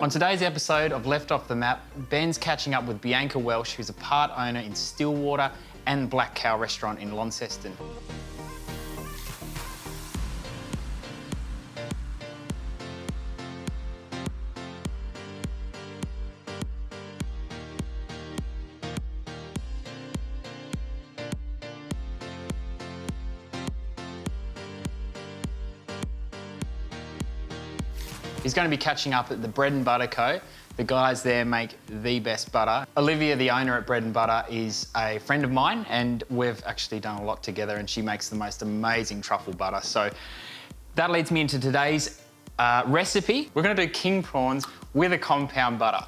On today's episode of Left Off the Map, Ben's catching up with Bianca Welsh, who's a part owner in Stillwater and Black Cow restaurant in Launceston. He's going to be catching up at the Bread and Butter Co. The guys there make the best butter. Olivia, the owner at Bread and Butter, is a friend of mine, and we've actually done a lot together, and she makes the most amazing truffle butter. So that leads me into today's recipe. We're going to do king prawns with a compound butter.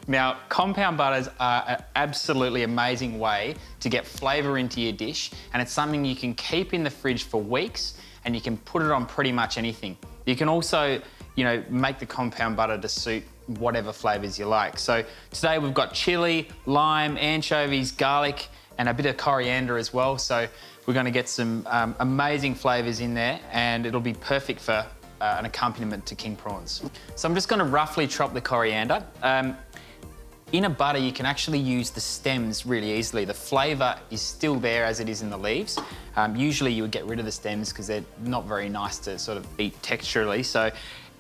Now, compound butters are an absolutely amazing way to get flavour into your dish, and it's something you can keep in the fridge for weeks, and you can put it on pretty much anything. You can also, make the compound butter to suit whatever flavours you like. So today we've got chilli, lime, anchovies, garlic, and a bit of coriander as well. So we're going to get some amazing flavours in there, and it'll be perfect for an accompaniment to king prawns. So I'm just going to roughly chop the coriander. In a butter, you can actually use the stems really easily. The flavour is still there as it is in the leaves. Usually you would get rid of the stems because they're not very nice to sort of eat texturally. So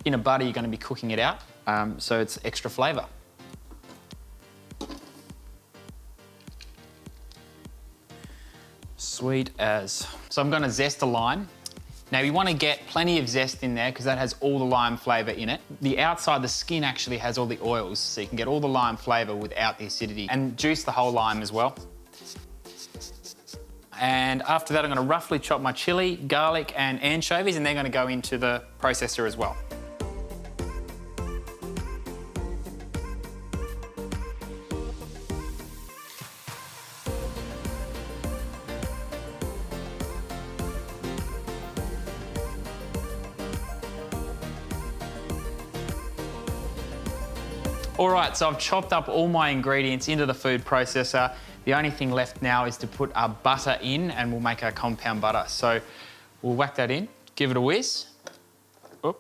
in a butter, you're going to be cooking it out, so it's extra flavour. Sweet as. So I'm going to zest a lime. Now you want to get plenty of zest in there because that has all the lime flavour in it. The outside, the skin actually has all the oils, so you can get all the lime flavour without the acidity. And juice the whole lime as well. And after that, I'm going to roughly chop my chilli, garlic and anchovies, and they're going to go into the processor as well. All right, so I've chopped up all my ingredients into the food processor. The only thing left now is to put our butter in, and we'll make our compound butter. So we'll whack that in, give it a whiz. Oh,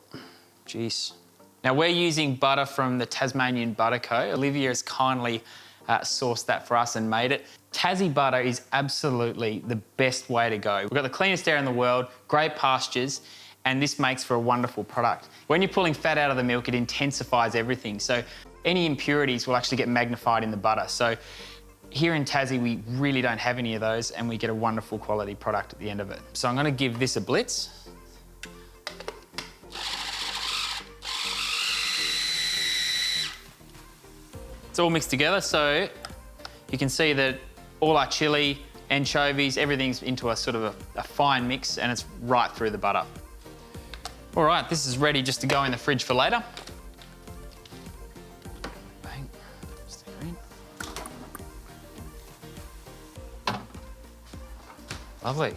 jeez. Now we're using butter from the Tasmanian Butter Co. Olivia has kindly sourced that for us and made it. Tassie butter is absolutely the best way to go. We've got the cleanest air in the world, great pastures, and this makes for a wonderful product. When you're pulling fat out of the milk, it intensifies everything. So any impurities will actually get magnified in the butter. So here in Tassie, we really don't have any of those, and we get a wonderful quality product at the end of it. So I'm going to give this a blitz. It's all mixed together, so you can see that all our chilli, anchovies, everything's into a sort of a fine mix, and it's right through the butter. All right, this is ready just to go in the fridge for later. Bang. Stick her in. Lovely.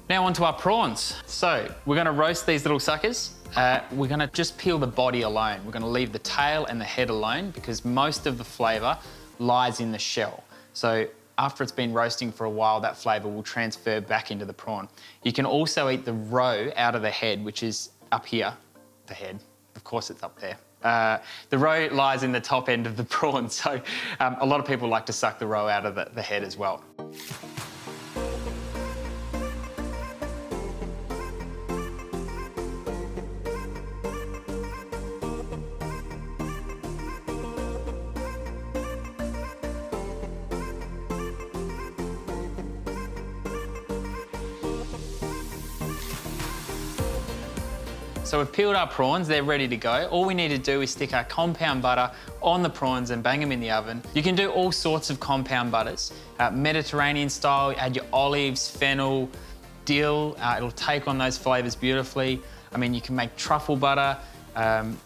Now onto our prawns. So we're going to roast these little suckers. We're going to just peel the body alone. We're going to leave the tail and the head alone because most of the flavour lies in the shell. So after it's been roasting for a while, that flavour will transfer back into the prawn. You can also eat the roe out of the head, which is up here, the head. Of course it's up there. The roe lies in the top end of the prawn, so a lot of people like to suck the roe out of the head as well. So we've peeled our prawns, they're ready to go. All we need to do is stick our compound butter on the prawns and bang them in the oven. You can do all sorts of compound butters. Mediterranean style, add your olives, fennel, dill. It'll take on those flavours beautifully. I mean, you can make truffle butter.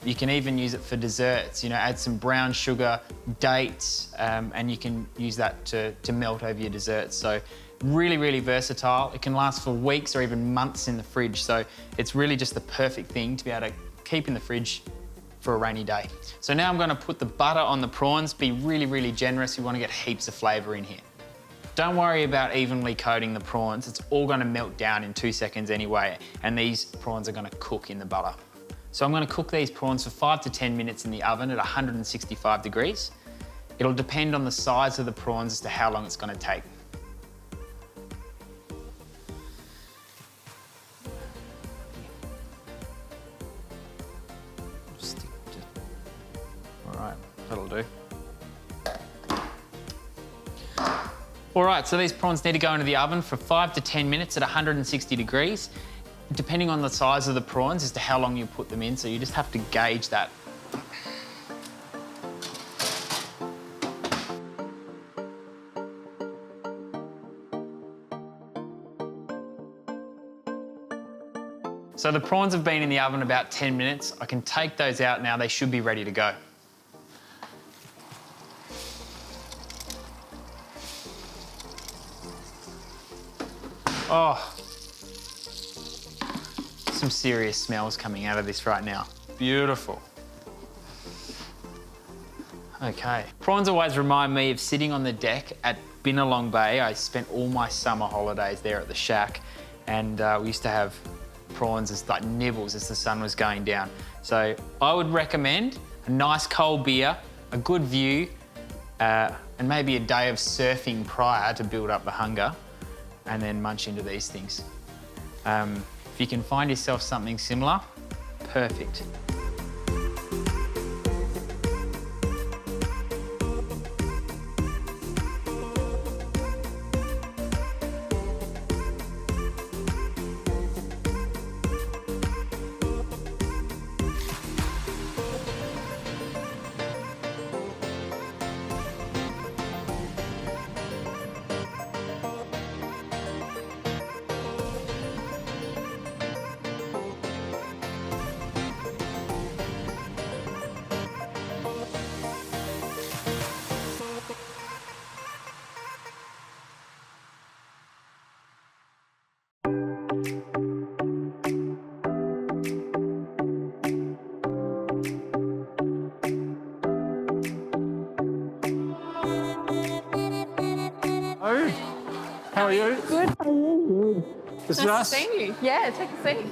You can even use it for desserts. Add some brown sugar, dates, and you can use that to melt over your desserts. So really, really versatile. It can last for weeks or even months in the fridge. So it's really just the perfect thing to be able to keep in the fridge for a rainy day. So now I'm going to put the butter on the prawns. Be really, really generous. We want to get heaps of flavour in here. Don't worry about evenly coating the prawns. It's all going to melt down in 2 seconds anyway, and these prawns are going to cook in the butter. So I'm going to cook these prawns for 5 to 10 minutes in the oven at 165 degrees. It'll depend on the size of the prawns as to how long it's going to take. All right, that'll do. All right, so these prawns need to go into the oven for 5 to 10 minutes at 160 degrees, depending on the size of the prawns as to how long you put them in, so you just have to gauge that. So the prawns have been in the oven about 10 minutes. I can take those out now, they should be ready to go. Oh, some serious smells coming out of this right now. Beautiful. Okay. Prawns always remind me of sitting on the deck at Binalong Bay. I spent all my summer holidays there at the shack, and we used to have prawns as like nibbles as the sun was going down. So I would recommend a nice cold beer, a good view, and maybe a day of surfing prior to build up the hunger, and then munch into these things. If you can find yourself something similar, perfect. How are you? Good. How are you? This is Nice us. to see you. Yeah, take a seat.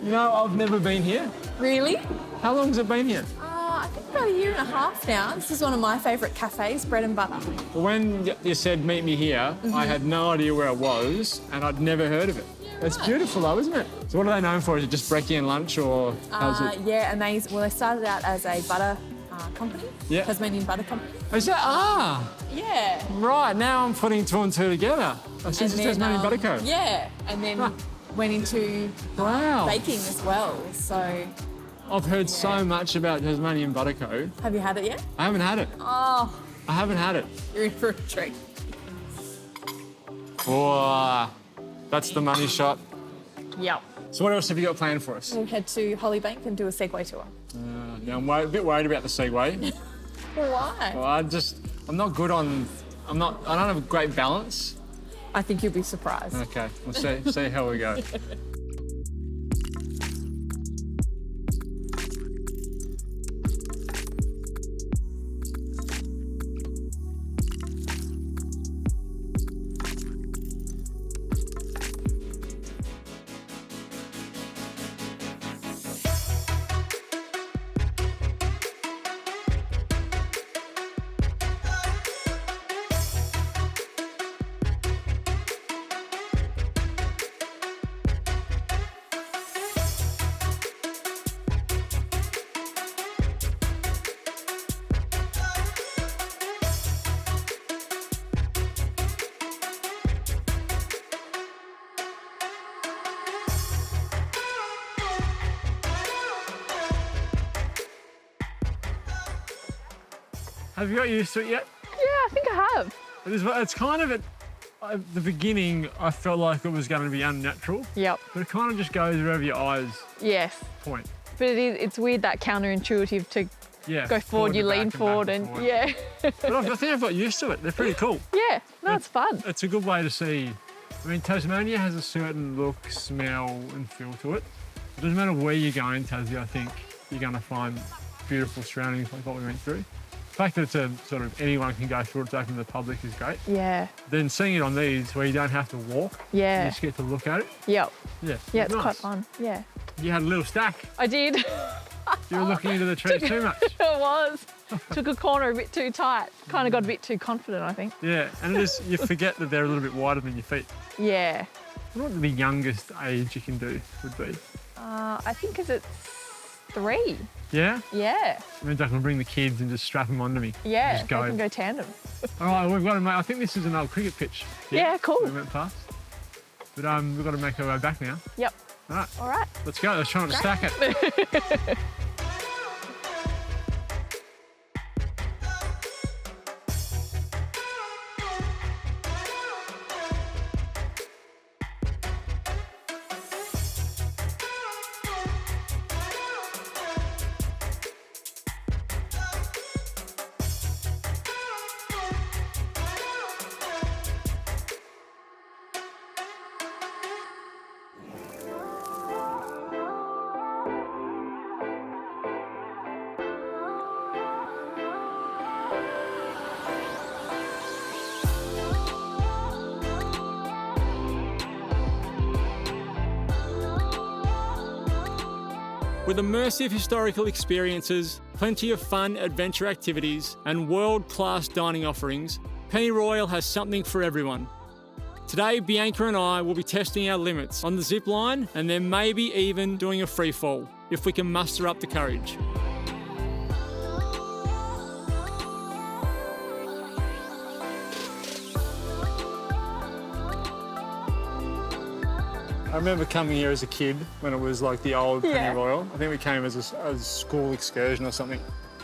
You know, I've never been here. Really? How long has it been here? I think about a year and a half now. This is one of my favourite cafes, bread and butter. When you said meet me here, I had no idea where it was and I'd never heard of it. It's beautiful though, isn't it? So what are they known for? Is it just brekkie and lunch or how's it? Yeah, and they started out as a butter company, Yeah. Tasmanian butter company. Is that, Yeah. right, now I'm putting two and two together. I see it's Tasmanian Butter Co. Yeah, and then went into Wow. baking as well. So, I've heard so much about Tasmanian Butter Co. have you had it yet? I haven't had it. Oh, I haven't had it. you're in for a treat. Wow, that's the money shot. Yep. So what else have you got planned for us? We'll head to Hollybank and do a Segway tour. Now I'm a bit worried about the Segway. Why? Well, I'm not good on, I don't have a great balance. I think you'll be surprised. Okay, we'll see how we go. Have you got used to it yet? Yeah, I think I have. It's kind of at the beginning, I felt like it was going to be unnatural, Yep. but it kind of just goes wherever your eyes Yes. point. But it's weird that counterintuitive to Yeah. go forward, you to lean back forward and and yeah. But I think I've got used to it. They're pretty cool. Yeah, no, it's fun. It's a good way to see. I mean, Tasmania has a certain look, smell, and feel to it. It doesn't matter where you go in Tassie, I think you're going to find beautiful surroundings like what we went through. The fact that it's a sort of anyone can go through, it's open to the public is great. Yeah, Then seeing it on these where you don't have to walk, you yeah, just get to look at it. yep. Yeah, Yeah, it's nice. quite fun, yeah. You had a little stack. I did. You were looking into the trees too much. It was. Took a corner a bit too tight. Kind of got a bit too confident, I think. Yeah, and it is, you forget that they're a little bit wider than your feet. Yeah. I wonder what the youngest age you can do would be. I think it's 3. Yeah? Yeah. It means I can bring the kids and just strap them onto me. Yeah, Just they go. can go tandem. All right, we've got to make, I think this is an old cricket pitch. Yeah, cool. We went past. But we've got to make our way back now. Yep. All right, All right. let's go. Let's try not to stack it. With immersive historical experiences, plenty of fun adventure activities, and world-class dining offerings, Pennyroyal has something for everyone. Today, Bianca and I will be testing our limits on the zip line and then maybe even doing a free fall, if we can muster up the courage. I remember coming here as a kid when it was like the old Pennyroyal. I think we came as a school excursion or something.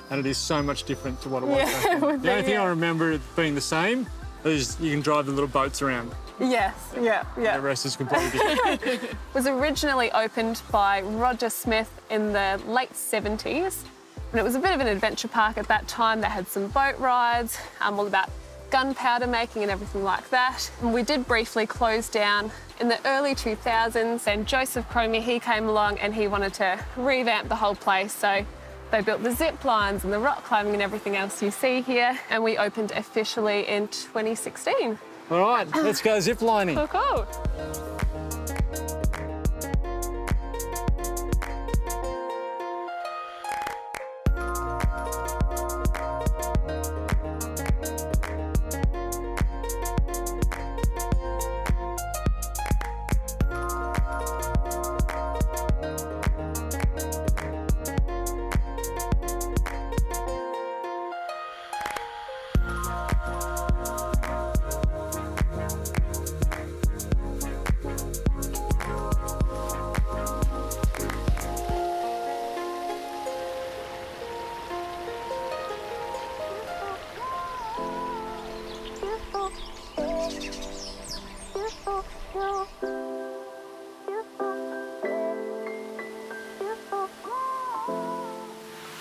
And it is so much different to what it was back then. The only thing I remember it being the same is you can drive the little boats around. Yes, yeah. The rest is completely different. It was originally opened by Roger Smith in the late 70s. And it was a bit of an adventure park at that time. They had some boat rides, all about gunpowder making and everything like that. And we did briefly close down in the early 2000s, and Joseph Cromie, he came along and he wanted to revamp the whole place. So they built the zip lines and the rock climbing and everything else you see here. And we opened officially in 2016. All right, let's go zip lining. Cool, cool.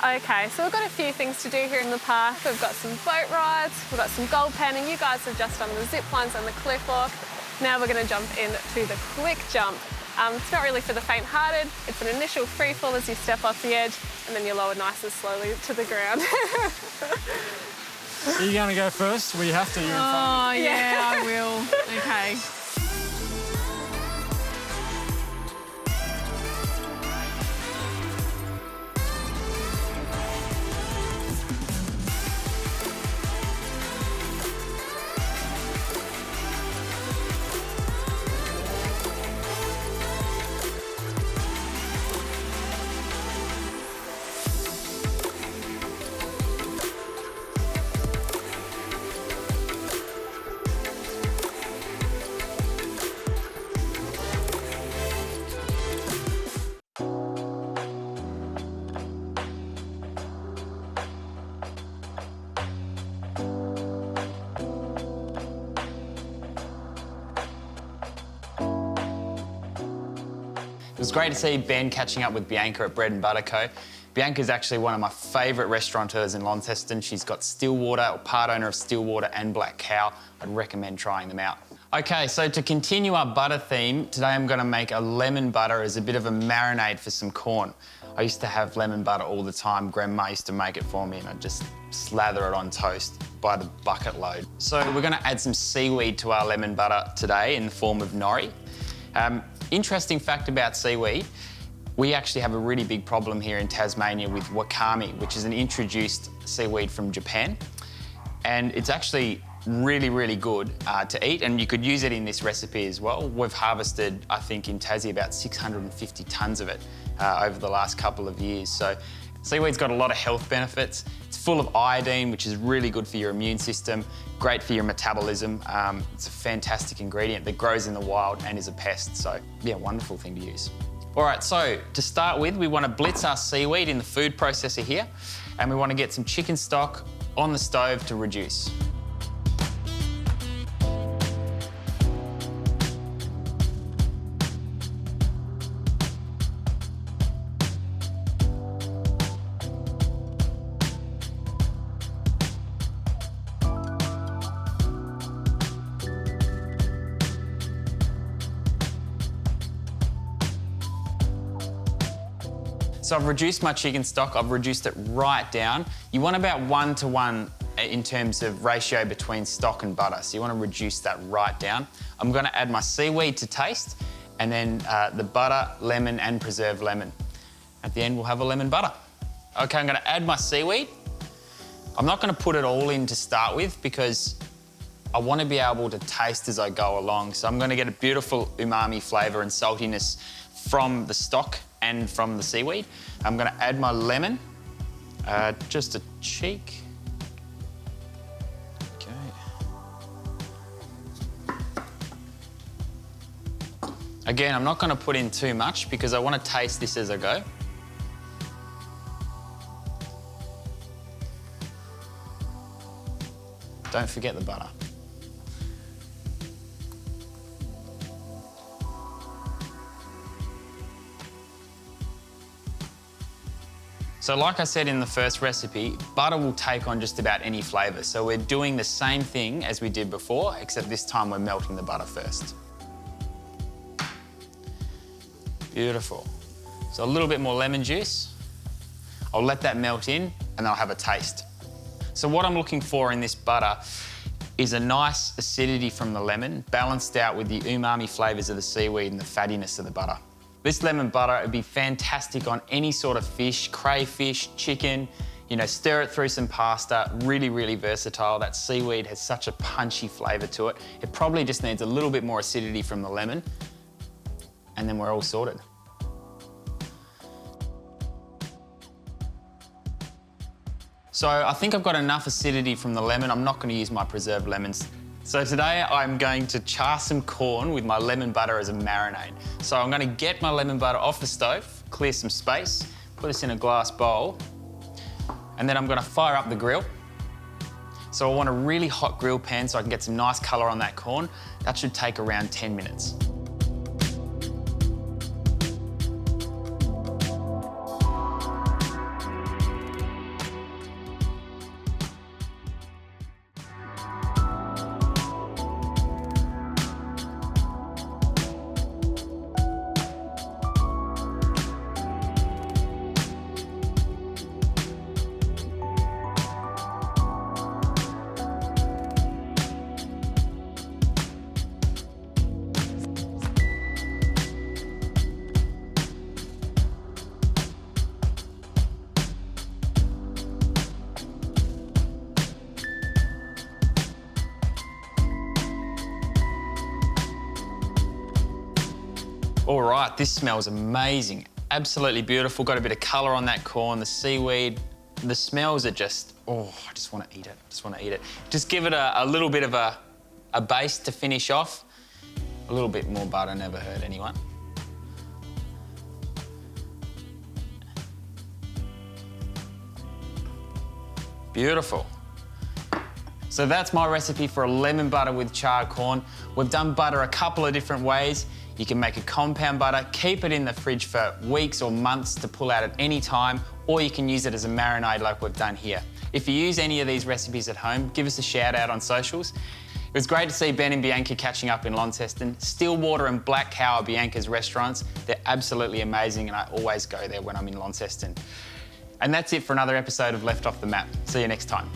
Okay, so we've got a few things to do here in the park. We've got some boat rides, we've got some gold panning. You guys have just done the zip lines and the cliff walk. Now we're going to jump into the quick jump. It's not really for the faint-hearted. It's an initial free fall as you step off the edge, and then you lower nice and slowly to the ground. Are you going to go first? Well, you have to. You're in front of me. Oh, yeah, I will. Okay. It was great to see Ben catching up with Bianca at Bread and Butter Co. Bianca's actually one of my favourite restaurateurs in Launceston. She's got Stillwater, or part owner of Stillwater and Black Cow. I'd recommend trying them out. Okay, so to continue our butter theme, today I'm going to make a lemon butter as a bit of a marinade for some corn. I used to have lemon butter all the time. Grandma used to make it for me and I'd just slather it on toast by the bucket load. So we're going to add some seaweed to our lemon butter today in the form of nori. Interesting fact about seaweed, We actually have a really big problem here in Tasmania with wakame, which is an introduced seaweed from Japan. And it's actually really, really good to eat, and you could use it in this recipe as well. We've harvested, I think, in Tassie about 650 tonnes of it over the last couple of years. So seaweed's got a lot of health benefits. It's full of iodine, which is really good for your immune system, great for your metabolism. It's a fantastic ingredient that grows in the wild and is a pest. So yeah, wonderful thing to use. All right, so to start with, we want to blitz our seaweed in the food processor here, and we want to get some chicken stock on the stove to reduce. So I've reduced my chicken stock, I've reduced it right down. You want about 1:1 in terms of ratio between stock and butter, so you want to reduce that right down. I'm going to add my seaweed to taste, and then the butter, lemon and preserved lemon. At the end we'll have a lemon butter. Okay, I'm going to add my seaweed. I'm not going to put it all in to start with because I want to be able to taste as I go along. So I'm going to get a beautiful umami flavour and saltiness from the stock and from the seaweed. I'm going to add my lemon, just a cheek. Okay. Again, I'm not going to put in too much because I want to taste this as I go. Don't forget the butter. So like I said in the first recipe, butter will take on just about any flavour. So we're doing the same thing as we did before, except this time we're melting the butter first. Beautiful. So a little bit more lemon juice. I'll let that melt in and then I'll have a taste. So what I'm looking for in this butter is a nice acidity from the lemon, balanced out with the umami flavours of the seaweed and the fattiness of the butter. This lemon butter would be fantastic on any sort of fish, crayfish, chicken, you know, stir it through some pasta, really, really versatile. That seaweed has such a punchy flavour to it. It probably just needs a little bit more acidity from the lemon, and then we're all sorted. So I think I've got enough acidity from the lemon. I'm not going to use my preserved lemons. So today I'm going to char some corn with my lemon butter as a marinade. So I'm going to get my lemon butter off the stove, clear some space, put this in a glass bowl, and then I'm going to fire up the grill. So I want a really hot grill pan so I can get some nice colour on that corn. That should take around 10 minutes. All right, this smells amazing. Absolutely beautiful. Got a bit of colour on that corn, the seaweed. The smells are just, oh, I just want to eat it. I just want to eat it. Just give it a little bit of a base to finish off. A little bit more butter never hurt anyone. Beautiful. So that's my recipe for a lemon butter with charred corn. We've done butter a couple of different ways. You can make a compound butter, keep it in the fridge for weeks or months to pull out at any time, or you can use it as a marinade like we've done here. If you use any of these recipes at home, give us a shout out on socials. It was great to see Ben and Bianca catching up in Launceston. Stillwater and Black Cow are Bianca's restaurants. They're absolutely amazing and I always go there when I'm in Launceston. And that's it for another episode of Left Off the Map. See you next time.